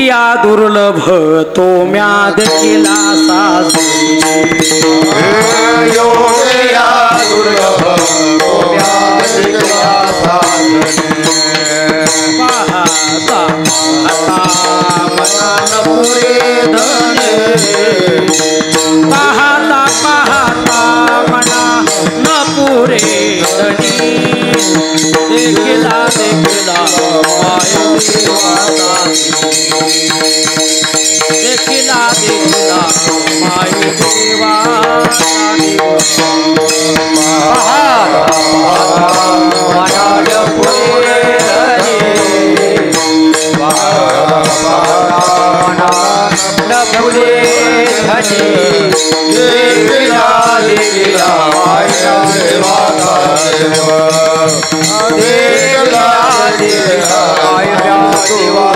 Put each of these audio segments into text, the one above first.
या दुर्लभ तो म्या देखिला साजनी या दुर्लभ तो म्या देखिला साजनी पाहता मनान पुरे धने पाहता मना न पुरे धनी देखिला माय देखिला माय देवा मनान पुरे न पुरे धनी देखिला माया देवा देखिला माया देवा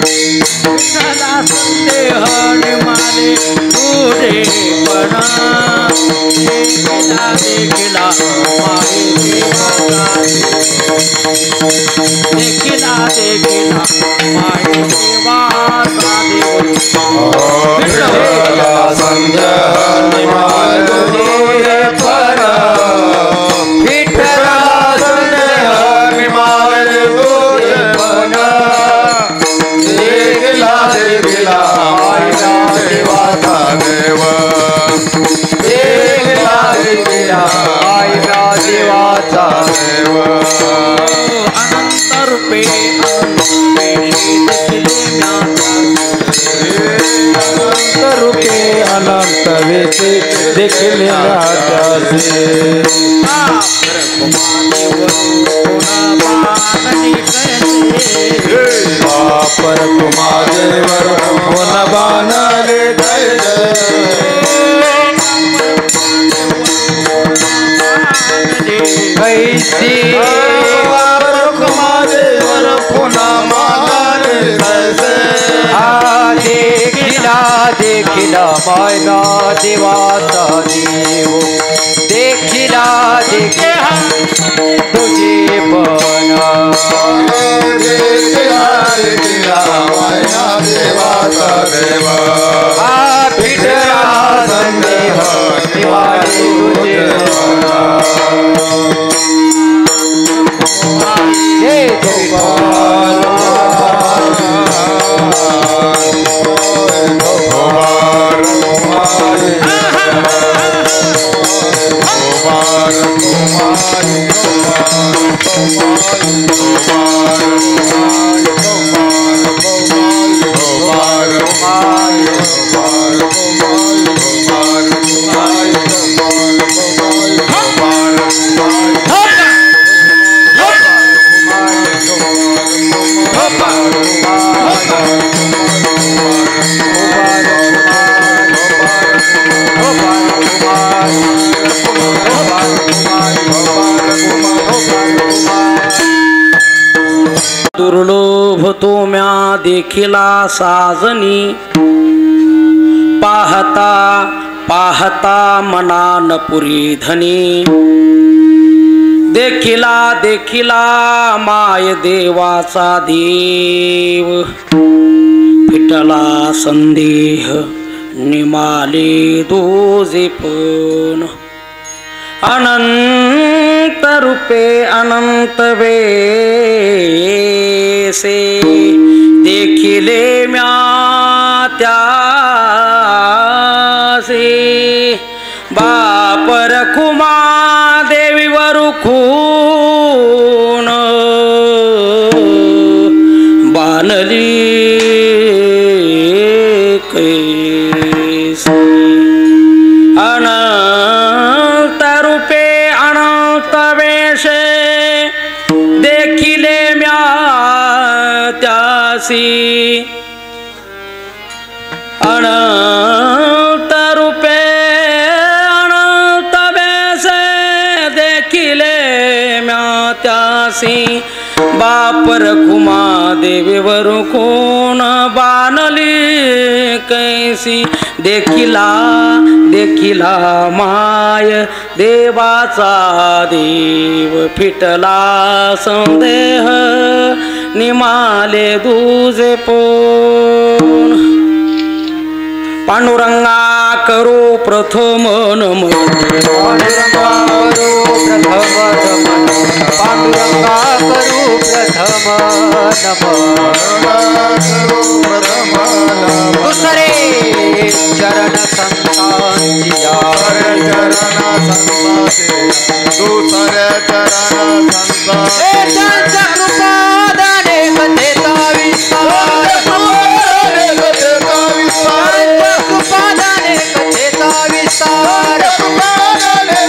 विठ्ठला संदेह माले तुरे पण देखिला माय देवा देखिला माय देवा विठ्ठला संदेह माले तुरे पण विठ्ठला संदेह माले तुरे पण देखिला माया देवाचा देव देखिला माया देवाचा देव अनंत रूपे अनंत वेते देखिले पर कुमादेवर कोण बाणले कैसी कुमादेवर पुन्हा मानले कैसे देखिला मायना देवाचा देव देखिला तुझे पण देखिला मायना देवाचा देव विठ्ठला संदेह दिवाळी तुझे हे दुर्लभ तो म्या देखिला साजनी पाहता पाहता मनान पुरी धनी देखिला माय देवाचा देव विठ्ठला संदेह निमाले दोजे पण अनंत रूपे अनंत वेसे देखिले म्या त्यासे बापर कुमा देवीवर खून बानली कैसे अनंत रूपे अनंत वेशे देखिले म्या त्यासी अनंत रूपे अनंत वेशे देखिले म्या त्यासी बापर कुमा देवीवर कोण बानली कैसी देखिला देखिला माय देवाचा देव फिटला संदेह निमाले दुजे पोन पांडुरंगा करो प्रथम नमन पांडुरंगा करू प्रथम नमन पांडुरंगा करू प्रथम नमन दुसरे चरण संतांचिया चरण संताचे दुसरे चरण संताचे त्यांच्या कृपादाने कथेचा विस्तार कृपादाने कथेचा विस्तार बाबाजी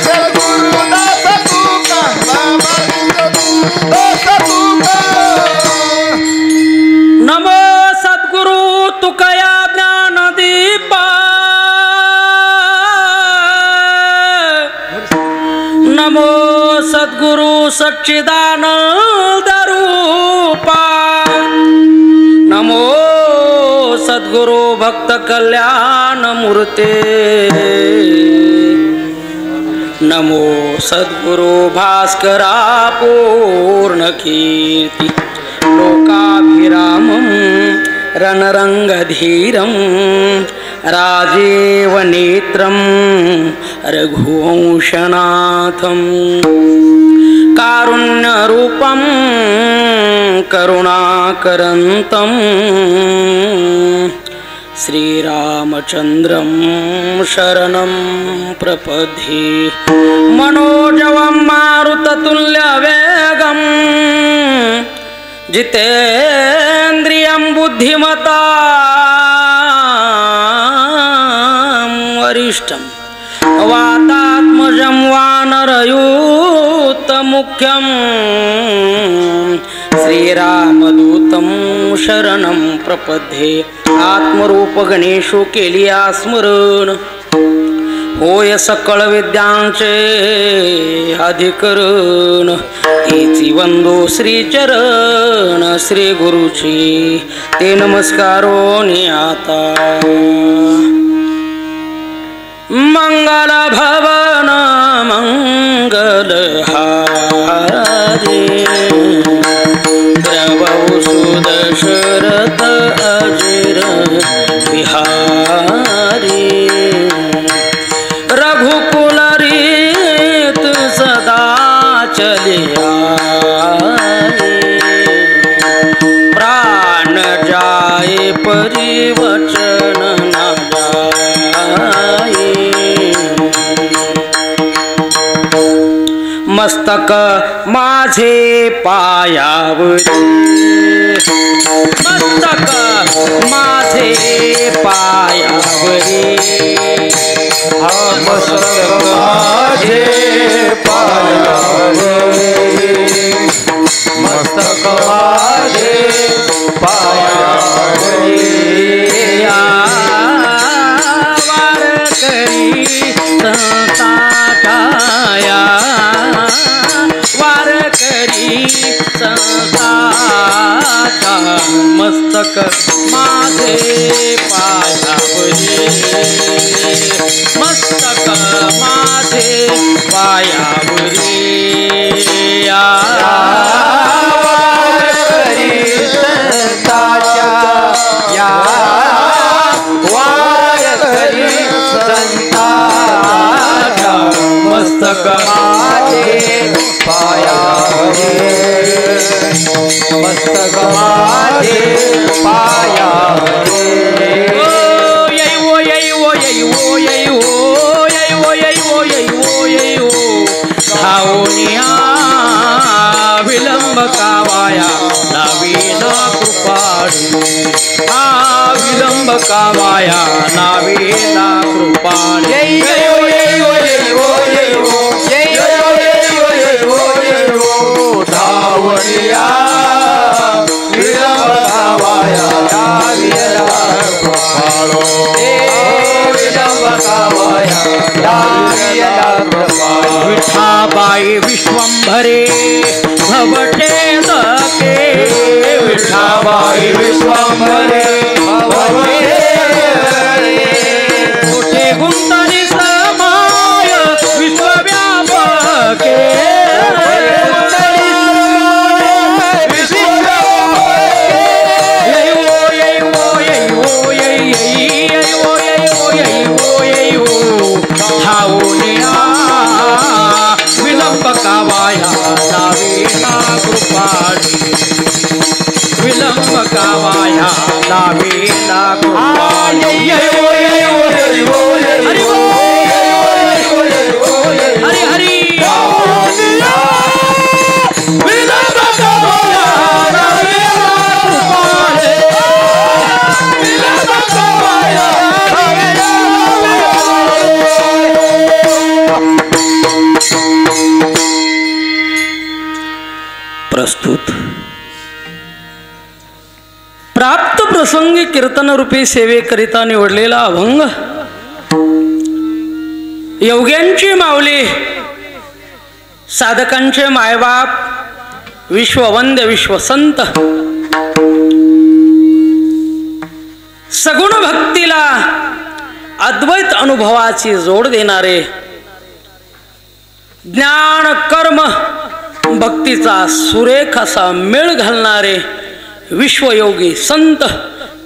सद्गुरुदास तुका नमो सद्गुरु तुकया ज्ञानदीपा नमो सद्गुरु सच्चिदानंद रूपा नमो सद्गुरु भक्त कल्याण मूर्ते नमो सद्गुरु भास्करा पूर्ण कीर्ती लोकाभिरामं रणरंगधीरं राजीव नेत्रं रघुवंशनाथं कारुण्यरूपं करुणाकरन्तं श्रीरामचन्द्रं शरणं प्रपद्ये मनोजवं मारुततुल्यवेगं जितेन्द्रियं बुद्धिमतां वरिष्ठं वातात्मजं वानरयूतमुख्यं श्रीरामदूतं शरणं प्रपद्ये आत्मरूप गणेशो केलिया स्मरण होय सकळ विद्यांचे अधिकरण तेची वंदो श्रीचरण श्री गुरुची ते नमस्कारो आता मंगल भवन मंगल हारे द्रवौ सुदशरथ अजिर बिहारी रघुकुल रीत सदा चलिया प्राण जाए परिवचन न जाए मस्तक माझे पायावरी मस्तक माझे पायावरी मस्तक माझे पायावरी मस्तक माझे पायावरी वारकरी संताच्या वारकरी संताच्या मस्तक माझे पायावरी मस्तक माझे पायावरी वारकरी संताच्या या वारकरी संताच्या मस्तक माझे पायावरी मस्तक माझे पायावरी विलंब कावाया नावीना कृपाळू विलंब कावाया नावीना कृपाळू धावलिया विलंब कावाया नावीना कृपाळू विलंब कावाया विठाबाई विश्वंभरे भवटे दके विठाबाई विश्वंभरे भवटे मोठे गुंतरी समाय विश्वव्यापके विलंब कावाया लावेना कृपाळी विलंब कावाया लावेना कृपाळी हरी हरी विलंब कावाया लावेना कृपाळी विलंब कावाया प्रस्तुत प्राप्त प्रसंगी कीर्तन रूपी सेवेकरिता निवडलेला अभंग योग्यांची माऊली साधकांचे मायबाप विश्ववंद्य विश्वसंत सगुण भक्तीला अद्वैत अनुभवाची जोड देणारे ज्ञान कर्म भक्तीचा सुरेख असा मेळ घालणारे विश्वयोगी संत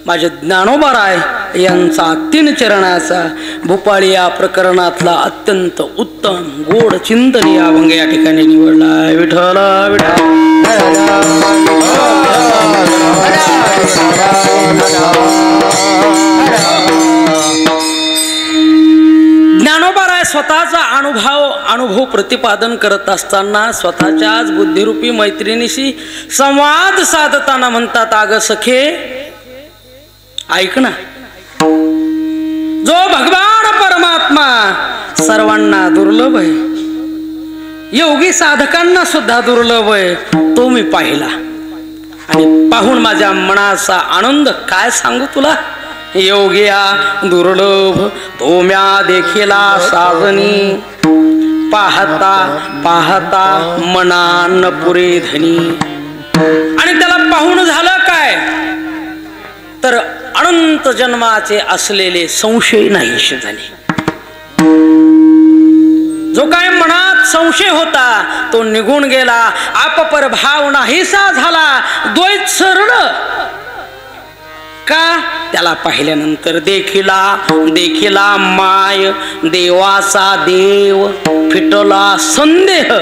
माझे ज्ञानोबाराय यांचा 3 चरणाचा भूपाळी या प्रकरणातला अत्यंत उत्तम गोड चिंतन या अभंग या ठिकाणी निवडला. विठ्ठल ज्ञानोबाराय स्वतःचा अनुभव प्रतिपादन करत असताना स्वतःच्याच बुद्धिरूपी मैत्रिणीशी संवाद साधताना म्हणतात, अग सखे ऐक ना, जो भगवान परमात्मा सर्वांना दुर्लभ आहे, योगी साधकांना सुद्धा दुर्लभ आहे, तो मी पाहिला आणि पाहून माझ्या मनाचा आनंद काय सांगू तुला. योगिया दुर्लभ तो म्या देखिला साजनी, पाहता पाहता मना न पुरे धनी. आणि त्याला पाहून झालं काय तर अनंत जन्माचे असलेले संशय नाहीसे झाले. जो काय मनात संशय होता तो निघून गेला, आपपर भाव नाहीसा झाला, द्वैत सरळ का त्याला पाहिल्यानंतर देखिला माय देवाचा देव, फिटला संदेह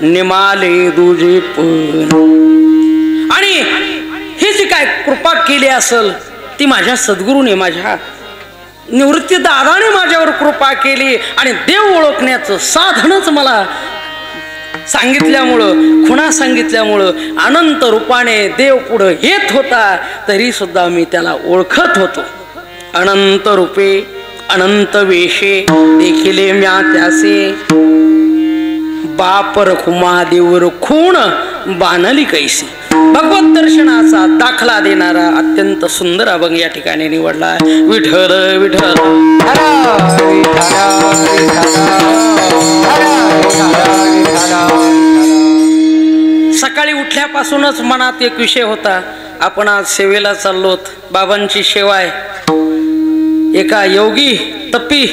निमाले दुजे पण. आणि ही जी काय कृपा केली असेल ती माझ्या सद्गुरूने, माझ्या निवृत्ती दादाने माझ्यावर कृपा केली आणि देव ओळखण्याचं साधनच मला सांगितल्यामुळं, खुणा सांगितल्यामुळं अनंत रूपाने देव पुढं येत होता, तरी सुद्धा मी त्याला ओळखत होतो. अनंत रूपे अनंत वेशे देखिले म्या त्यासे, बाप रखुमा देवर खूण बानली कैसी. भगवत दर्शनाचा दाखला देणारा अत्यंत सुंदर अभंग या ठिकाणी निवडला. विठ्ठल विठ्ठल सकाळी उठल्यापासूनच मनात एक विषय होता. आपण आज सेवेला चाललोत, बाबांची सेवा आहे. एका योगी तपी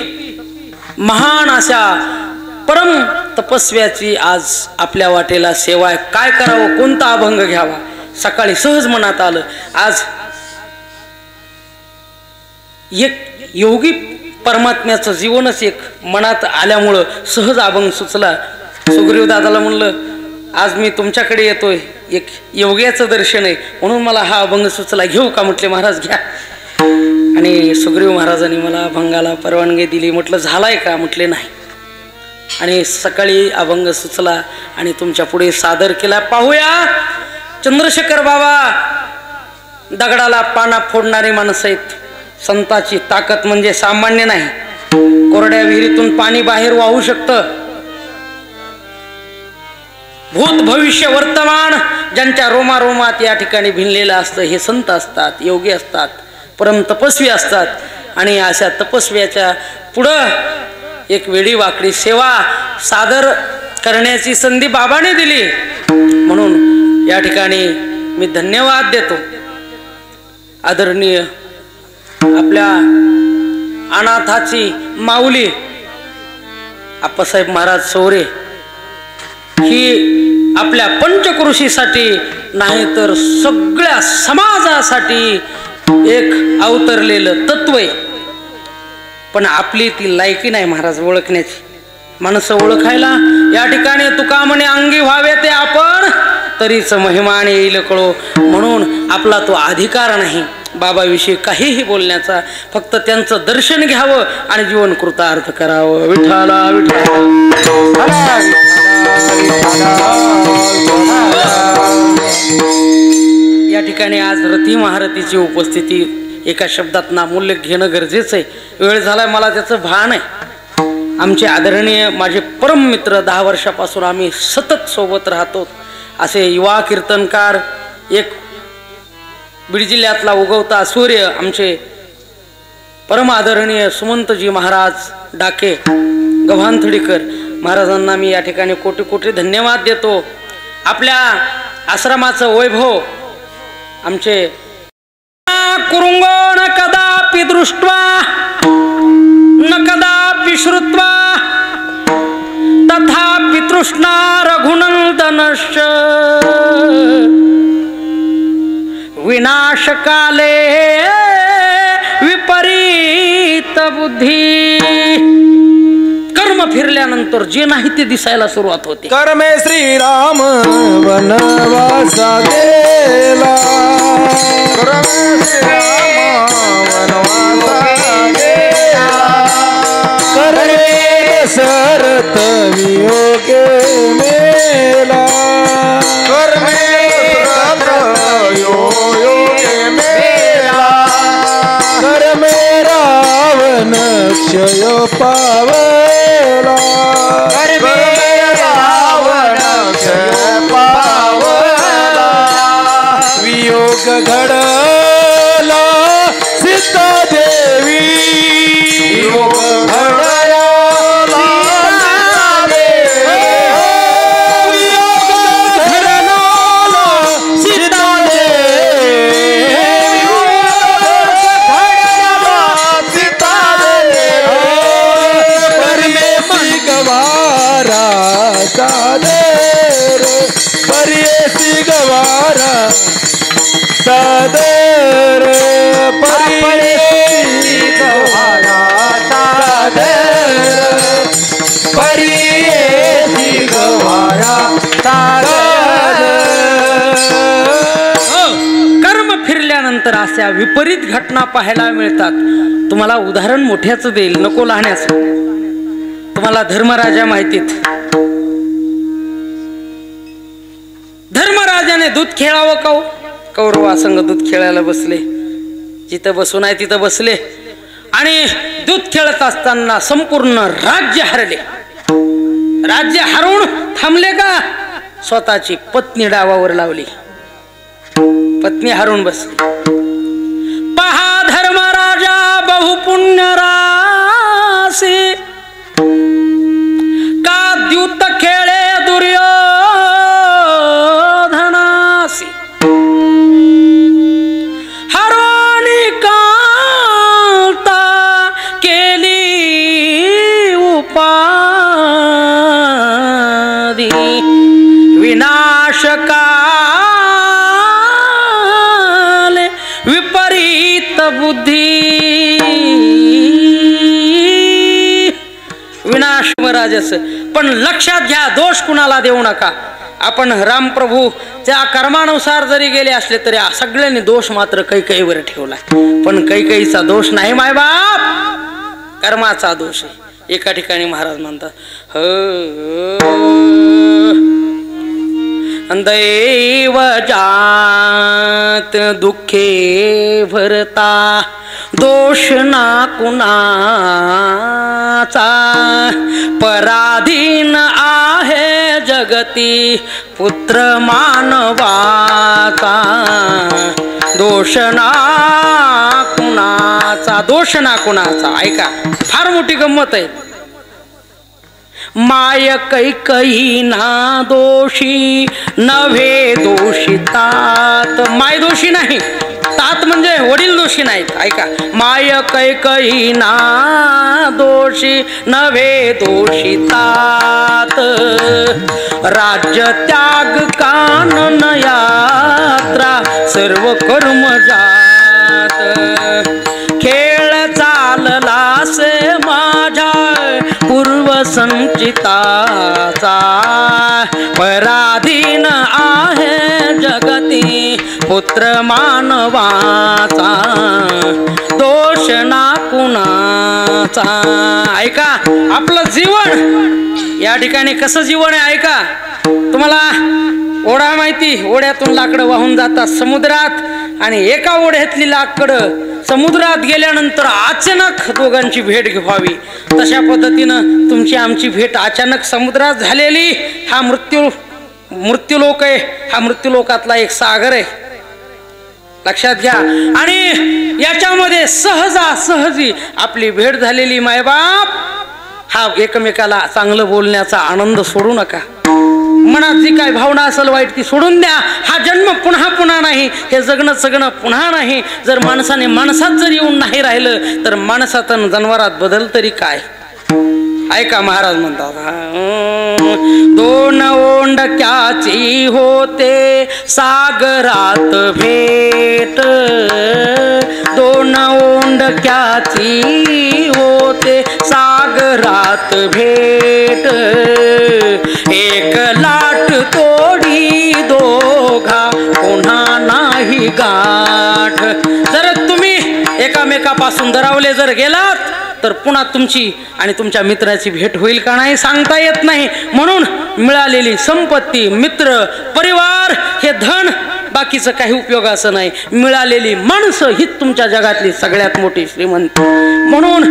महान अशा परम तपस्व्याची आज आपल्या वाटेला सेवा आहे. काय करावं, कोणता अभंग घ्यावा, सकाळी सहज मनात आलं. आज एक योगी परमात्म्याचं जीवनच एक मनात आल्यामुळं सहज अभंग सुचला. सुग्रीव दादाला म्हणलं, आज मी तुमच्याकडे येतोय, एक योग्याचं दर्शन आहे म्हणून मला हा अभंग सुचला, घेऊ का म्हटले. महाराज घ्या. आणि सुग्रीव महाराजांनी मला अभंगाला परवानगी दिली. म्हटलं झालाय का, म्हटले नाही. आणि सकाळी अभंग सुचला आणि तुमच्या पुढे सादर केला. पाहूया, चंद्रशेखर बाबा दगडाला पाना फोडणारे माणसं आहेत. संताची ताकद म्हणजे सामान्य नाही. कोरड्या विहिरीतून पाणी बाहेर वाहू शकतं. भूत भविष्य वर्तमान ज्यांच्या रोमारोमात या ठिकाणी भिनलेलं असतं हे संत असतात, योगी असतात, परम तपस्वी असतात. आणि अशा तपस्व्याच्या पुढं एक वेडी वाकडी सेवा सादर करण्याची संधी बाबाने दिली, म्हणून या ठिकाणी मी धन्यवाद देतो. आदरणीय आपल्या अनाथाची माऊली आप्पासाहेब महाराज सौरे ही आपल्या पंचकृषीसाठी नाही तर सगळ्या समाजासाठी एक अवतरलेलं तत्व आहे. पण आपली ती लायकी नाही महाराज ओळखण्याची. माणसं ओळखायला या ठिकाणी तुका म्हणे अंगी व्हावे ते आपण तरीच महिमान येईल कळो, म्हणून आपला तो अधिकार नाही बाबाविषयी काहीही बोलण्याचा. फक्त त्यांचं दर्शन घ्यावं आणि जीवन कृतार्थ करावं. विठ्ठला विठ्ठला. या ठिकाणी आज रती महारतीची उपस्थिती एका शब्दात नामूल्य घेणं गरजेचं आहे. वेळ झालाय मला त्याचं भान आहे. आमचे आदरणीय माझे परम मित्र 10 वर्षापासून आम्ही सतत सोबत राहतो असे युवा कीर्तनकार, एक बीड जिल्ह्यातला उगवता सूर्य आमचे परम आदरणीय सुमंतजी महाराज डाके गव्हाणथडीकर महाराजांना मी या ठिकाणी कोटी कोटी धन्यवाद देतो. आपल्या आश्रमाचं वैभव आमचे कुरुंगो न कदापि दृष्ट्वा न कदापि श्रुत्वा तथापि तृष्णा रघुनंदनश्च विनाशकाले विपरीत बुद्धी. कर्म फिरल्यानंतर जे नाही ते दिसायला सुरुवात होते. कर्मे श्रीराम वनवासा गेला, कर्मे श्रीराम वनवासा गेला, कर्मे दशरथ वियोगे मेला, कर्मे दशरथ योगे मेला, कर्मे रावण क्षय पावला, कर्मे रावण क्षय पावला, वियोग घडला सीता देवी, वियोग घडला सीता देवी, वियोग घडला सीता देवी, सीता देवी, परमेशी गवारा सादर, परमेशी गवारा सादर, परमेशी गवारा सादर, परमेशी गवारा सादर. कर्म फिरल्यानंतर अशा विपरीत घटना पाहायला मिळतात. तुम्हाला उदाहरण मोठ्याचं देईल, नको लहाण्याचं. तुम्हाला धर्मराजा माहितीत, धर्मराजाने दूध खेळावं का? कौरवासंग दूध खेळायला बसले. जिथं बसून आहे तिथं बसले आणि दूध खेळत असताना संपूर्ण राज्य हरले. राज्य हरवून थांबले का? स्वतःची पत्नी डावावर लावली, पत्नी हरवून बसली. पहा धर्मराजा बहुपुण्य रासी, का द्यूत खेळे दुर्योधनासी, हरवणी कांता केली उपाधी, विनाशकाले विपरीत बुद्धी. विनाश राजस. पण लक्षात घ्या, दोष कुणाला देऊ नका. आपण रामप्रभूच्या कर्मानुसार जरी गेले असले तरी सगळ्यांनी दोष मात्र कैकेयीवर ठेवला. पण कैकेयीचा दोष नाही मायबाप, कर्माचा दोष आहे. एका ठिकाणी महाराज म्हणतात, दैव जात दुःखे भरता, दोष ना कुणाचा, पराधीन आहे जगती पुत्र मानवाचा, दोष ना कुणाचा, दोष ना कुणाचा. ऐका, फार मोठी गंमत आहे. माय कैकई ना दोषी नव्हे दोषी तात. माय दोषी नाही, तात म्हणजे वडील दोषी नाहीत. ऐका, माय कैकई ना दोषी नव्हे दोषी तात. राज्य त्याग कानन यात्रा सर्व कर्म जात. खेळ चालला से माझ्या पूर्व संचिताचा. पराधीन आहे जगती पुत्र मानवाचा. दोष ना कुणाचा. ऐका, आपलं जीवन या ठिकाणी कसं जीवन आहे ऐका. तुम्हाला ओढा माहिती, ओढ्यातून लाकडं वाहून जातात समुद्रात आणि एका ओढ्यातली लाकडं समुद्रात गेल्यानंतर अचानक दोघांची भेट व्हावी. तशा पद्धतीनं तुमची आमची भेट अचानक समुद्रात झालेली. हा मृत्यूलोक आहे. हा मृत्यूलोकातला एक सागर आहे, लक्षात घ्या. आणि याच्यामध्ये सहजी आपली भेट झालेली. मायबाप हा एकमेकाला चांगलं बोलण्याचा आनंद सोडू नका. मनात जी काय भावना असेल वाईट ती सोडून द्या. हा जन्म पुन्हा नाही, हे जगणं पुन्हा नाही. जर माणसाने माणसात जर येऊन नाही राहिलं तर माणसात जनावरात बदल तरी काय. ऐका, महाराज म्हणतात, दोन ओंडक्याची होते सागरात भेट. दोन ओंडक्याची होते सागरात भेट. एक लाट तोडी दोघा पुन्हा नाही गाठ. जर तुम्ही एकामेकापासून दरावले जर गेलात तर पुन्हा तुमची आणि तुमच्या मित्राची भेट होईल का नाही सांगता येत नाही. म्हणून मिळालेली संपत्ती, मित्र, परिवार हे धन बाकीचं काही उपयोगाचं नाही. मिळालेली माणसं ही तुमच्या जगातली सगळ्यात मोठी श्रीमंत. म्हणून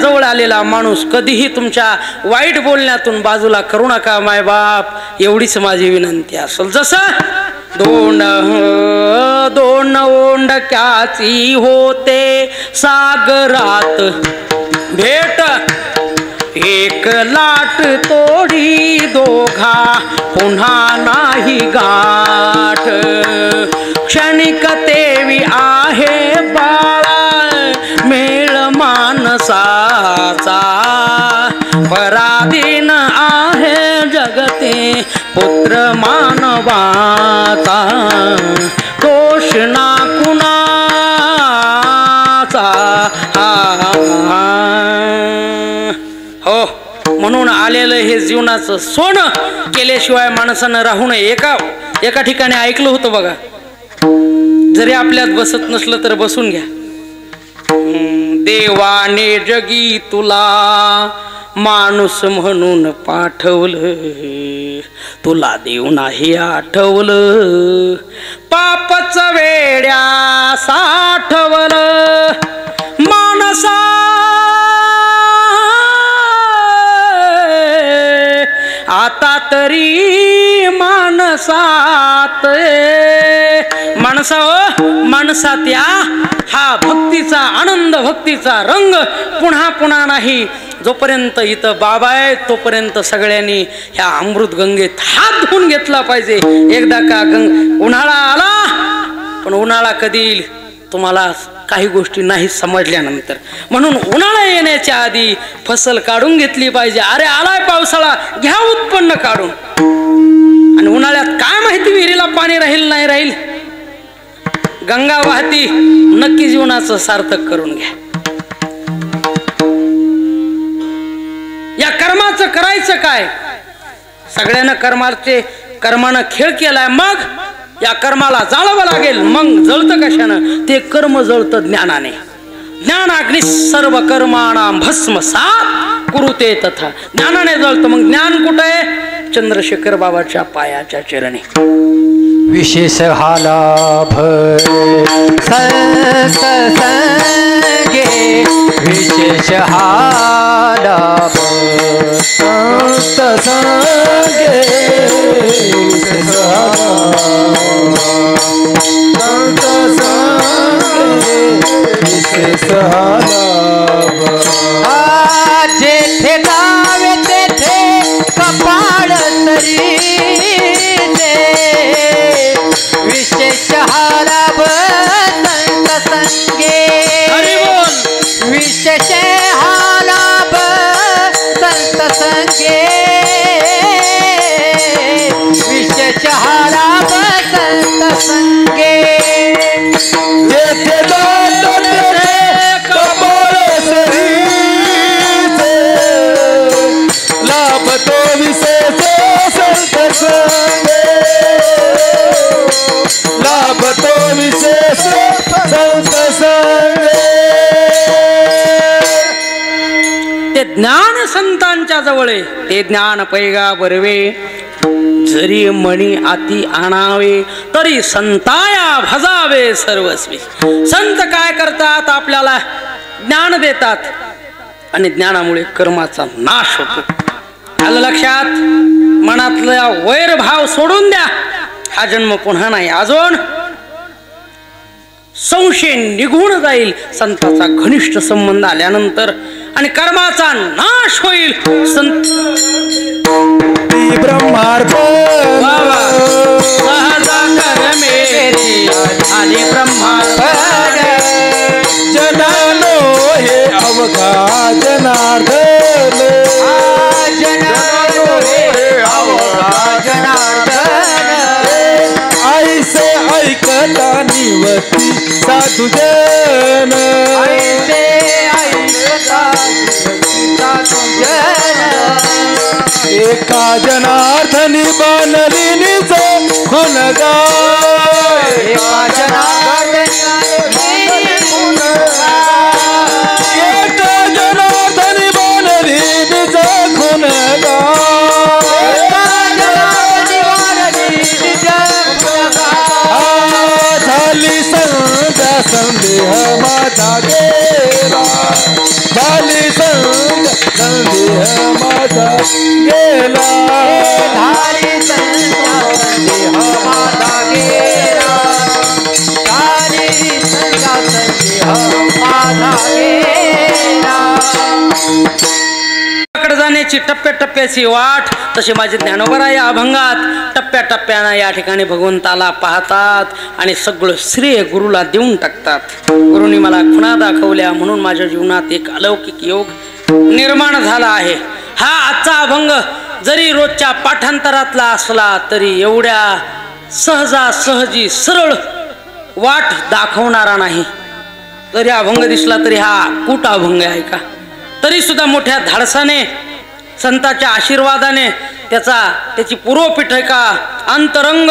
जवळ आलेला माणूस कधीही तुमच्या वाईट बोलण्यातून बाजूला करू नका मायबाप, एवढीच माझी विनंती असेल. जसं दोन ओंडक्याची होते सागरात भेट. एक लाट तोडी दोघा पुन्हा नाही गाठ. क्षणिक तेवी आहे बाळा मेळ मानसाचा. पराधीन आहे जगते पुत्र मानवाचा. दोष ना कुणाचा. हो, म्हणून आलेलं हे जीवनाचं सोनं केल्याशिवाय माणसानं राहू नये. एका ठिकाणी ऐकलं होतं बघा, जरी आपल्यात बसत नसलं तर बसून घ्या. देवाने जगी तुला माणूस म्हणून पाठवलं, तुला देव नाही आठवलं. पापच वेड्या साठवलं माणसा. आता तरी माणसात माणसात या. हा भक्तीचा आनंद, भक्तीचा रंग पुन्हा नाही. जोपर्यंत इथं बाबा आहे तोपर्यंत सगळ्यांनी ह्या अमृत गंगेत हात धुवून घेतला पाहिजे. एकदा का उन्हाळा आला, पण उन्हाळा कधी तुम्हाला काही गोष्टी नाही समजल्यानंतर. म्हणून उन्हाळा येण्याच्या आधी फसल काढून घेतली पाहिजे. अरे आलाय पावसाळा, घ्या उत्पन्न काढून. आणि उन्हाळ्यात काय माहिती विहिरीला पाणी राहील नाही राहील. गंगा वाहती, नक्की जीवनाचं सार्थक करून घ्या. या कर्माचं करायचं काय. सगळ्यांना कर्मानं खेळ केलाय, मग या कर्माला जाळावं लागेल. मग जळतं कशानं. ते कर्म जळतं ज्ञानाने. ज्ञानाग्नी सर्व कर्माणां भस्मसात कुरुते तथा. ज्ञानाने जळतं. मग ज्ञान कुठं आहे. चंद्रशेखर बाबाच्या पायाच्या चरणी. विशेष हा लाभ संत संगे. विशेष हा लाभ संत संगे. विशेष संत संगे. विशेष हा लाभ. जेथे जावे तेथे संगे विशेष लाभ संत संगे येथे दात तेथे कपाळ सरीचे लाभ तो विशेष संत संगे लाभ तो विशेष संत संगे ते ज्ञान संतांच्या जवळ आहे, ते ज्ञान पैगा बरवे जरी मणी आती आणावे तरी संताया भजावे सर्वस्वी. संत काय करतात, आपल्याला ज्ञान देतात आणि ज्ञानामुळे कर्माचा नाश होतो. आलं लक्षात? मनातला वैरभाव सोडून द्या, हा जन्म पुन्हा नाही. अजून संशय निघून जाईल संताचा घनिष्ठ संबंध आल्यानंतर आणि कर्माचा नाश होईल. संत ब्रह्मार्पण सहजा कर मेरे आले ब्रह्मार्पण जनानो हे अवघा जनार्दन जनार्दन हे अवघा जनार्दन ऐसे ऐकता निवती साधुजन ऐसे ऐकता साधुजन एका जनार्दनी बनली निज गुणगान एका जनार्दनी एका जनार्दनी बनली निज झाली संध्या संदेह माझा गेला झाली संध्या संदेह माझा गेला धारी संध्या संदेह माझा गेला धारी संध्या संदेह माझा गेला. कडे जाण्याची टप्प्याटप्प्याची वाट तशी माझे ज्ञानोबा या अभंगात टप्प्याटप्प्यानं या ठिकाणी भगवंताला पाहतात आणि सगळं श्रेय गुरुला देऊन टाकतात. गुरुनी मला खुणा दाखवल्या म्हणून माझ्या जीवनात एक अलौकिक योग निर्माण झाला आहे. हा आजचा अभंग जरी रोजच्या पाठांतरातला असला तरी एवढ्या सहजासहजी सरळ वाट दाखवणारा नाही. जरी अभंग दिसला तरी हा कूट अभंग आहे का, तरी सुद्धा मोठ्या धाडसाने संतांच्या आशीर्वादाने त्याची पूर्वपीठिका अंतरंग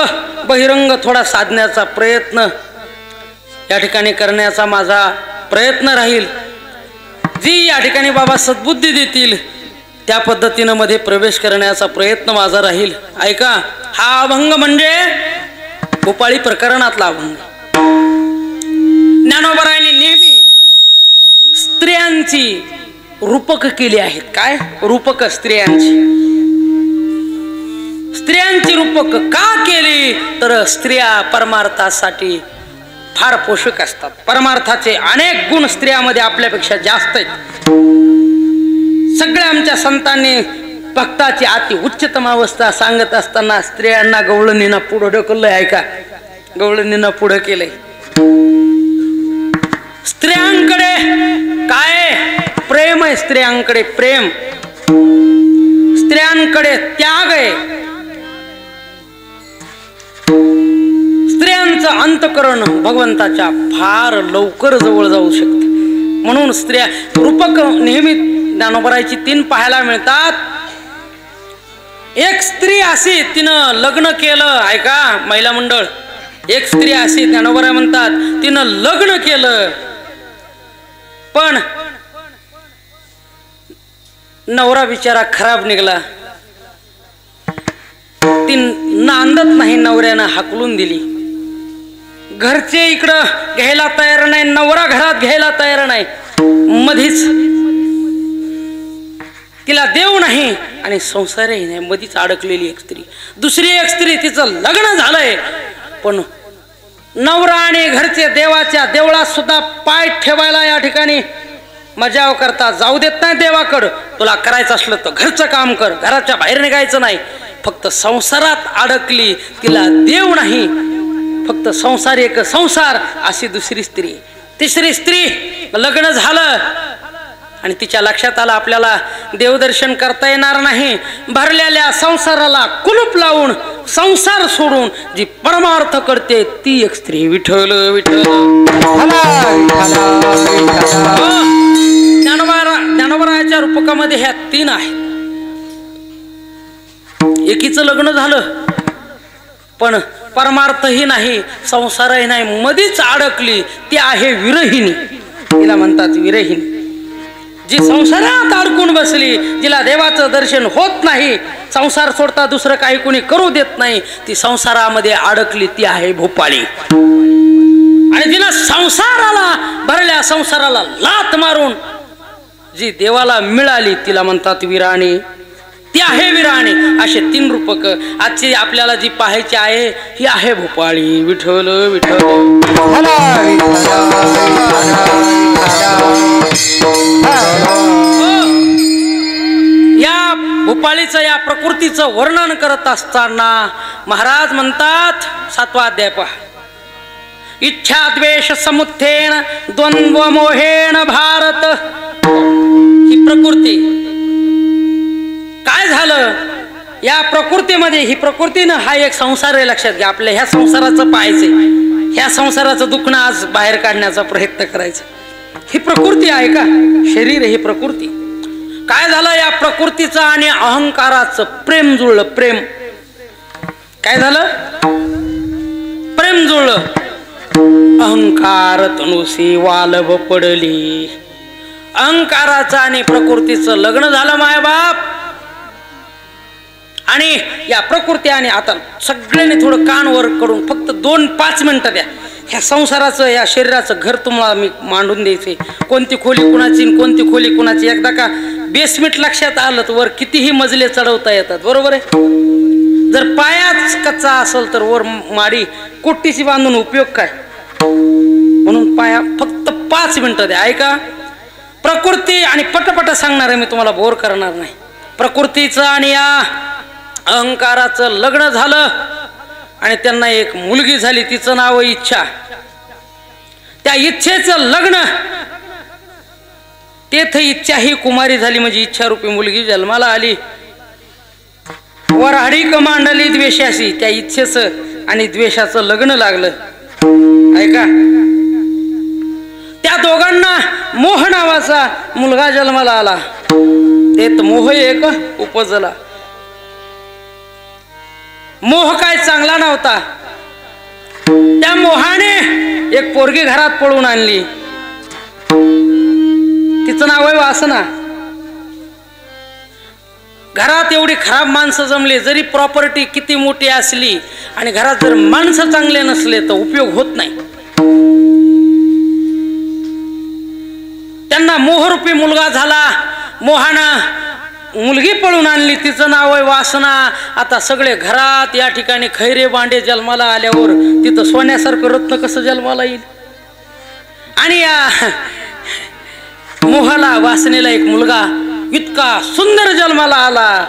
बहिरंग थोडा साधण्याचा प्रयत्न या ठिकाणी करण्याचा माझा प्रयत्न राहील. जी या ठिकाणी बाबा सद्बुद्धी देतील त्या पद्धतीनं मध्ये प्रवेश करण्याचा प्रयत्न माझा राहील. ऐका, हा अभंग म्हणजे भोपाळी प्रकरणातला अभंग. ज्ञानोबरायांनी नेहमी स्त्रियांची रूपक केली आहेत. काय रूपक? स्त्रियांची रूपक का केली तर स्त्रिया परमार्थासाठी फार पोषक असतात. परमार्थाचे अनेक गुण स्त्रियामध्ये आपल्यापेक्षा जास्त आहेत. सगळ्या आमच्या संतांनी भक्ताची अति उच्चतम अवस्था सांगत असताना स्त्रियांना गवळणीनं पुढं ढकललंय. ऐका, गवळणीनं पुढं केलंय. स्त्रियांकडे काय प्रेम आहे, स्त्रियांकडे प्रेम, स्त्रियांकडे त्याग आहे. स्त्रियांचं अंतःकरण भगवंताच्या फार लवकर जवळ जाऊ शकते. म्हणून स्त्रिया रूपक नेहमी ज्ञानोबराची 3 पाहायला मिळतात. एक स्त्री अशी तिनं लग्न केलं. ऐका महिला मंडळ, एक स्त्री अशी ज्ञानोबराय म्हणतात तिनं लग्न केलं पण नवरा बिचारा खराब निघाला. ती नांदत नाही, नवऱ्यानं हाकलून दिली. घरचे इकडं घ्यायला तयार नाही, नवरा घरात घ्यायला तयार नाही. मधीच तिला देव नाही आणि संसारही नाही, मधीच अडकलेली एक स्त्री. दुसरी एक स्त्री तिचं लग्न झालंय पण नवरा आणि घरचे देवाच्या देवळात सुद्धा पाय ठेवायला या ठिकाणी मजाव करता जाऊ देत नाही. देवाकडं तुला करायचं असलं तर घरचं काम कर, घराच्या बाहेर निघायचं नाही. फक्त संसारात अडकली, तिला देव नाही, फक्त संसार एक संसार. अशी दुसरी स्त्री. तिसरी स्त्री लग्न झालं आणि तिच्या लक्षात आलं आपल्याला देवदर्शन करता येणार नाही. भरलेल्या संसाराला कुलूप लावून संसार सोडून जी परमार्थ करते ती एक स्त्री. विठ्ठल विठ्ठल. ज्ञानोबरायाच्या रूपकामध्ये ह्या 3 आहेत. एकीचं लग्न झालं पण परमार्थही नाही संसारही नाही, मधीच अडकली, ती आहे विरहिणी. तिला म्हणतात विरहिणी. जी संसारात अडकून बसली, जिला देवाचं दर्शन होत नाही, संसार सोडता दुसरं काही कोणी करू देत नाही, ती संसारामध्ये अडकली, ती आहे भोपाळी. आणि जिनं संसाराला भरल्या संसाराला लाथ मारून जी देवाला मिळाली तिला म्हणतात विराणी. ती आहे विराणी. असे 3 रूपक आजची आपल्याला जी पाहायची आहे ही आहे भोपाळी. विठ्ठल विठ्ठल. या भोपाळीचं या प्रकृतीचं वर्णन करत असताना महाराज म्हणतात 7वा अध्याय पहा. इच्छा द्वेष समुत्थेन द्वंद्व मोहेन भारत. ही प्रकृती काय झालं या प्रकृतीमध्ये. ही प्रकृतीनं हा एक संसार आहे, लक्षात घ्या. आपल्या ह्या संसाराचं पाहायचंय, ह्या संसाराचं दुखणं आज बाहेर काढण्याचा प्रयत्न करायचा. ही प्रकृती आहे का, शरीर ही प्रकृती. काय झालं या प्रकृतीचं आणि अहंकाराचं प्रेम जुळलं. प्रेम काय झालं, प्रेम जुळलं. अहंकार तनुसी वालभ पडली. अहंकाराचं आणि प्रकृतीचं लग्न झालं मायबाप. आणि या प्रकृती आणि आता सगळ्यांनी थोडं कान वर करून फक्त 2-5 मिनिटं द्या. ह्या संसाराचं या शरीराचं घर तुम्हाला मी मांडून द्यायचे. कोणती खोली कुणाची कोणती खोली कुणाची. एकदा का बेसमेंट लक्षात आलं तर वर कितीही मजले चढवता येतात. बरोबर आहे. जर पायाच कच्चा असेल तर वर माडी कोट्टीची बांधून उपयोग काय. म्हणून पाया फक्त 5 मिनिटं द्या. ऐका. प्रकृती आणि पटपट सांगणार आहे मी, तुम्हाला बोर करणार नाही. प्रकृतीचं आणि या अहंकाराचं लग्न झालं आणि त्यांना एक मुलगी झाली. तिचं नाव इच्छा. त्या इच्छेचं लग्न तेथे इच्छा ही कुमारी झाली, म्हणजे इच्छा रूपी मुलगी जन्माला आली. वराडी कमांडली द्वेषाशी. त्या इच्छेचं आणि द्वेषाचं लग्न लागलं. ऐका. त्या दोघांना मोह नावाचा मुलगा जन्माला आला. तेत मोह एक उपजला. मोह काय चांगला नव्हता. त्या मोहाने एक पोरगी घरात पळून आणली. तिचं नाव आहे वासना. घरात एवढी खराब माणसं जमली, जरी प्रॉपर्टी किती मोठी असली आणि घरात जर माणसं चांगले नसले तर उपयोग होत नाही. त्यांना मोहरूपी मुलगा झाला. मोहानं मुलगी पळून आणली. तिचं नाव आहे वासना. आता सगळे घरात या ठिकाणी खैरे बांडे जन्माला आल्यावर तिथं सोन्यासारखं रत्न कसं जन्माला येईल. आणि या मोहाला वासनेला एक मुलगा इतका सुंदर जन्माला आला.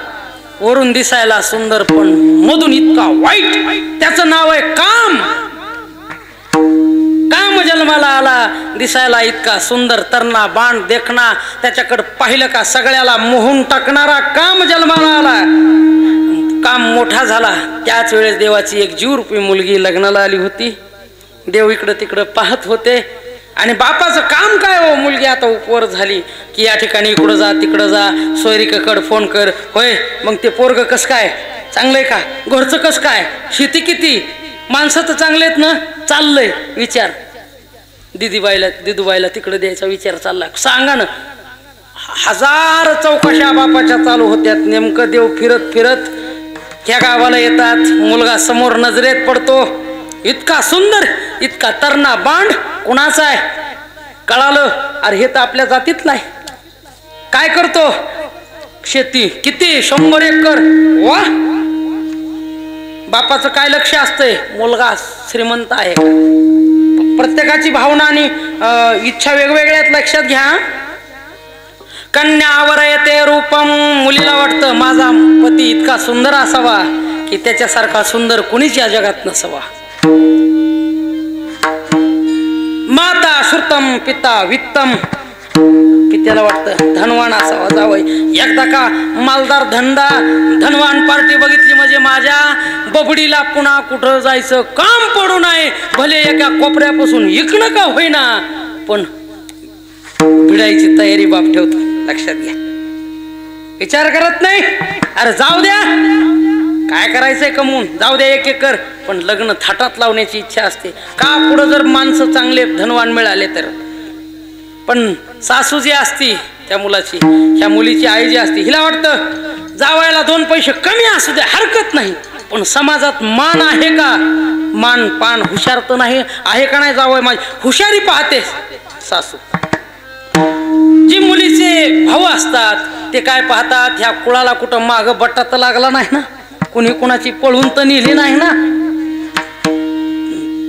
वरून दिसायला सुंदर पण मधून इतका वाईट. त्याचं नाव आहे काम. काम जन्माला आला. दिसायला इतका सुंदर तरणा बाण देखना. त्याच्याकडे पाहिलं का सगळ्याला मोहून टाकणारा काम जन्माला आला. काम मोठा झाला. त्याच वेळेस देवाची एक जीवरूपी मुलगी लग्नाला आली होती. देव इकडं तिकडं पाहत होते आणि बापाचं काम काय हो. मुलगी आता उपवर झाली की या ठिकाणी इकडं जा तिकडं जा. सोयरिकाकडे फोन कर. होय मग ते पोरग कस काय, चांगलंय का, घरचं कस काय, शेती किती, माणसं तर चांगले आहेत ना. चाललंय विचार. दिदूबाईला तिकडे द्यायचा विचार चालला. सांगा ना. 1000 चौकशा बापाच्या चालू होत्यात. नेमकं देव फिरत फिरत ह्या गावाला येतात. मुलगा समोर नजरेत पडतो. इतका सुंदर, इतका तरणा बांड. कुणाचा आहे कळालं. अरे हे तर आपल्या जातीतला आहे. काय करतो, शेती किती, 100 एकर. वा. बापाचं काय लक्ष असतंय, मुलगा श्रीमंत आहे. प्रत्येकाची भावना आणि इच्छा वेगवेगळ्यात लक्षात घ्या. कन्यावर येते रूपम. मुलीला वाटतं माझा पती इतका सुंदर असावा की त्याच्यासारखा सुंदर कुणीच या जगात नसावा. माता श्रुतम पिता वित्तम. पित्याला वाटतं धनवान असावा जावई. एकदा का मालदार धनवान पार्टी बघितली म्हणजे माझ्या बबडीला पुन्हा कुठं जायचं काम पडू नये. भले एका कोपऱ्यापासून इकडं का होईना पण भिडायची तयारी बाप ठेवतो. लक्षात घ्या. विचार करत नाही. अरे जाऊ द्या काय करायचंय कमवून जाऊ द्या एक एकर पण लग्न थाटात लावण्याची इच्छा असते का पुढं जर माणसं चांगले धनवान मिळाले तर. पण सासू जी असती त्या मुलाची ह्या मुलीची आई जी असती हिला वाटतं जावायला 2 पैसे कमी असू दे हरकत नाही पण समाजात मान आहे का. मान पान हुशार तर नाही आहे का नाही जावय माझी हुशारी पाहते सासू. जी मुलीचे भाऊ असतात ते काय पाहतात ह्या कुळाला कुठं माग बट्टा तर लागला नाही ना कुणी कुणाची पळून तर नेली नाही ना.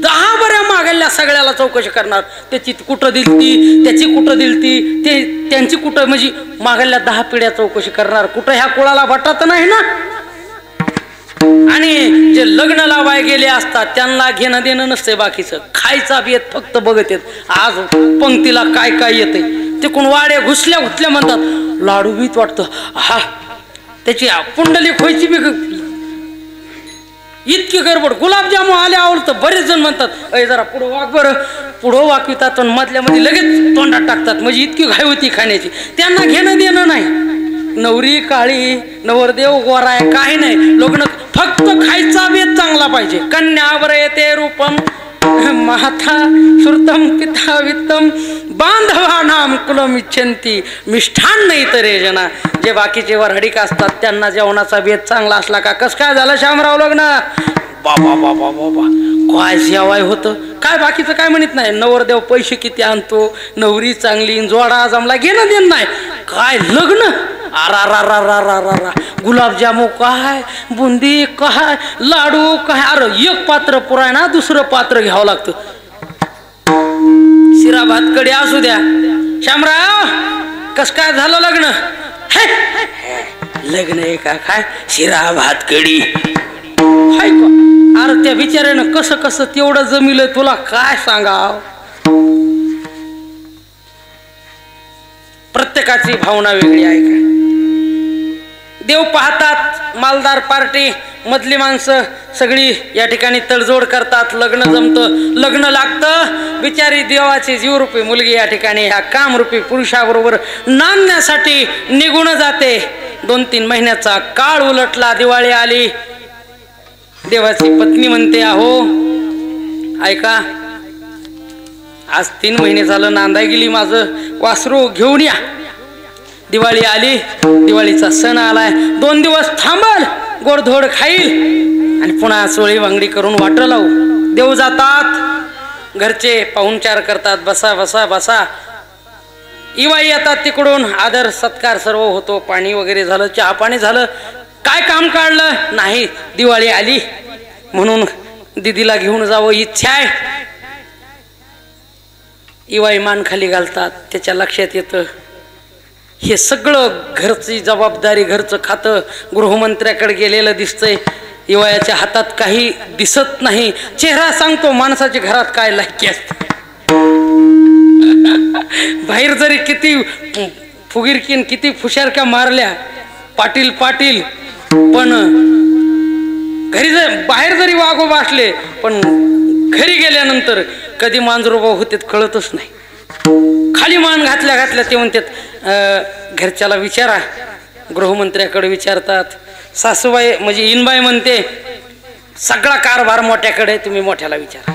10 बऱ्या मागल्या सगळ्याला चौकशी करणार त्याची कुठं दिलती त्याची कुठं दिलती ते त्यांची कुठं म्हणजे मागल्या 10 पिढ्या चौकशी करणार कुठं ह्या कुळाला बट्टा तर नाही ना. आणि जे लग्न लावाय गेले असतात त्यांना घेणं देणं नसते बाकीचं खायचा बेत फक्त बघत येत. आज पंक्तीला काय काय येते ते कोण वाडे घुसल्या म्हणतात लाडू बीत वाटतं हा त्याची पुंडली खोयची बी इतकी गडबड. गुलाबजामू आले आवडतं बरेच जण म्हणतात अय जरा पुढं वाक बरं पुढं वाकवितात पण मधल्यामध्ये लगेच तोंडात टाकतात म्हणजे इतकी घाई होती खाण्याची. त्यांना घेणं देणं नाही. नवरी काळी नवरदेव गोरा आहे काही नाही लग्न फक्त खायचा बेत चांगला पाहिजे. कन्यावर येते रूपम माता श्रुतम पिता वित्तम बांधवानाम कुलम इच्छन्ति मिष्ठान नाही तरे जना. जे बाकीचे वरहडीक असतात त्यांना जेवणाचा बेत चांगला असला का कस काय झालं शामराव लग्न बाबा बाबा बाबा काय जेवाय होतं काय बाकीचं काय म्हणत नाही. नवरदेव पैसे किती आणतो नवरी चांगली जोडा जमला घेणं देणं नाही काय लग्न आरा गुलाबजामू काय बुंदी काय लाडू काय. अरे एक पात्र पुराय ना दुसरं पात्र घ्यावं लागतं. शिरा भात कडी असू द्या शामराव कस काय झालं लग्न लग्न आहे का काय शिरा भात कडी हाय का. अरे त्या बिचाऱ्यानं कसं कसं तेवढं जमिलं तुला काय सांगाव. प्रत्येकाची भावना वेगळी आहे का. देव पाहतात मालदार पार्टी मधली माणसं सगळी या ठिकाणी तडजोड करतात. लग्न जमतं लग्न लागतं बिचारी देवाची जीवरूपी मुलगी या ठिकाणी ह्या कामरूपी पुरुषाबरोबर नांदण्यासाठी निघून जाते. 2-3 महिन्याचा काळ उलटला दिवाळी आली. देवाची पत्नी म्हणते अहो ऐका आज 3 महिने झालं नांदाय गेली माझं वासरू घेऊन या. दिवाळी आली दिवाळीचा सण आलाय 2 दिवस थांबल गोडधोड खाईल आणि पुन्हा सोळी वांगडी करून वाट लावू. देव जातात घरचे पाहुणचार करतात बसा बसा बसा. इवाई येतात तिकडून आदर सत्कार सर्व होतो. पाणी वगैरे झालं चहा पाणी झालं. काय काम काढलं नाही दिवाळी आली म्हणून दीदीला घेऊन जावं इच्छा आहे. इवाई मान खाली घालतात. त्याच्या लक्षात येतं हे सगळं घरची जबाबदारी घरचं खातं गृहमंत्र्याकडे गेलेलं दिसतंय. इवायाच्या हातात काही दिसत नाही. चेहरा सांगतो माणसाच्या घरात काय लायकी असते. बाहेर जरी किती फुगिरकीन किती फुशारक्या मारल्या पाटील पाटील पण घरी बाहेर जरी वागोबा असले पण घरी गेल्यानंतर कधी मांजरोबा होते कळतच नाही. खाली मान घातल्या ते म्हणतात घरच्याला विचारा. गृहमंत्र्याकडे विचारतात. सासूबाई म्हणजे इनबाई म्हणते सगळा कारभार मोठ्याकडे तुम्ही मोठ्याला विचारा.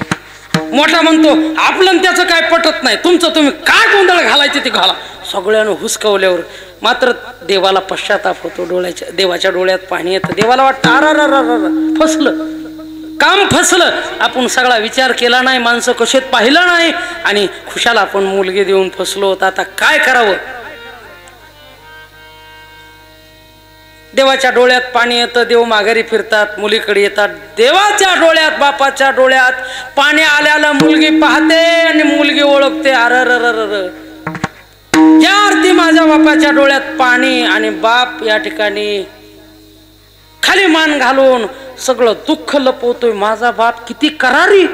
मोठा म्हणतो आपलं त्याचं काय पटत नाही तुमचं तुम्ही काय गोंधळ घालायचे ते घाला. सगळ्यांना हुसकवल्यावर मात्र देवाला पश्चाताप होतो. देवाच्या डोळ्यात पाणी येतं. देवाला वाटतं अर फसलं काम फसलं. आपण सगळा विचार केला नाही माणसं कशेत पाहिलं नाही आणि खुशाला आपण मुलगी देऊन फसलो होता. आता काय करावं. देवाच्या डोळ्यात पाणी येतं. देव माघारी फिरतात मुलीकडे येतात. देवाच्या डोळ्यात बापाच्या डोळ्यात पाणी आल्याला मुलगी पाहते आणि मुलगी ओळखते. अर ज्या अर्थी माझ्या बापाच्या डोळ्यात पाणी आणि बाप या ठिकाणी खाली मान घालून सगळं दुःख लपवतोय. माझा बाप किती करारी